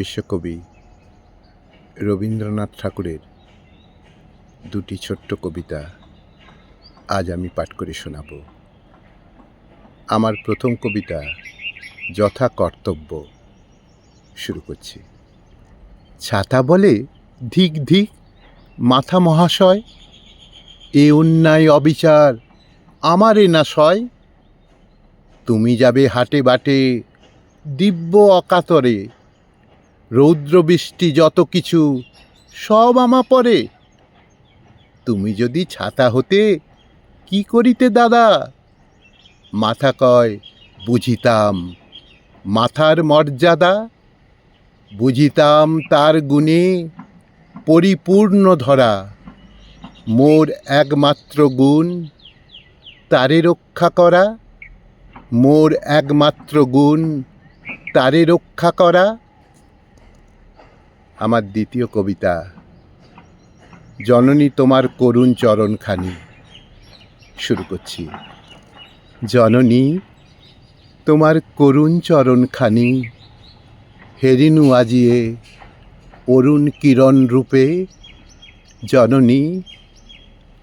বিশ্বকবি রবীন্দ্রনাথ ঠাকুরের দুটি ছোট্ট কবিতা আজ আমি পাঠ করে শোনাব। আমার প্রথম কবিতা যথা কর্তব্য। শুরু করছি। ছাতা বলে ধিক ধিক মাথা মহাশয়, এ অন্যায় অবিচার আমারে না সয়। তুমি যাবে হাটে বাটে দিব্য অকাতরে, রৌদ্র বৃষ্টি যত কিছু সব আমা পরে। তুমি যদি ছাতা হতে কি করিতে দাদা? মাথা কয় বুঝিতাম মাথার মর্যাদা, বুঝিতাম তার গুণে পরিপূর্ণ ধরা। মোর একমাত্র গুণ তারে রক্ষা করা, মোর একমাত্র গুণ তারে রক্ষা করা। আমার দ্বিতীয় কবিতা জননী তোমার করুণ চরণখানি। শুরু করছি। জননী তোমার করুণ চরণখানি, হেরিনু আজিয়ে অরুণ কিরণ রূপে। জননী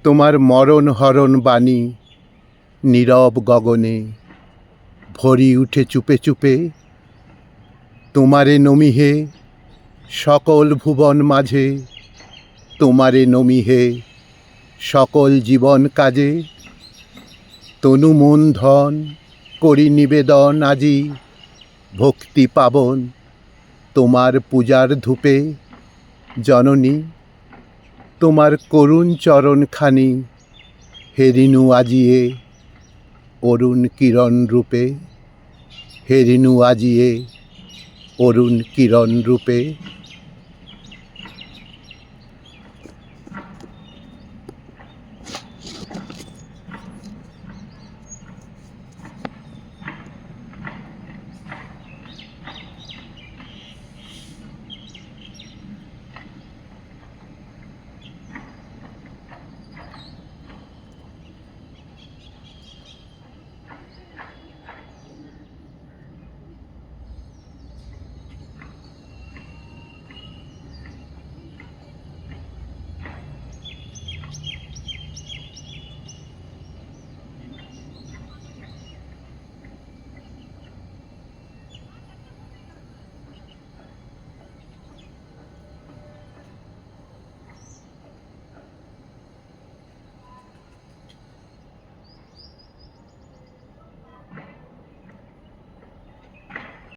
তোমার মরণ হরণ বাণী নীরব গগনে ভরি উঠে চুপে চুপে। তোমারে নমিহে সকল ভুবন মাঝে, তোমারে নমিহে সকল জীবন কাজে। তনু মন ধন করি নিবেদন আজি, ভক্তি পাবন তোমার পূজার ধূপে। জননী তোমার করুণ চরণখানি, হেরিনু আজিয়ে অরুণ কিরণ রূপে। হেরিনু আজিয়ে অরুণ কিরণ রূপে।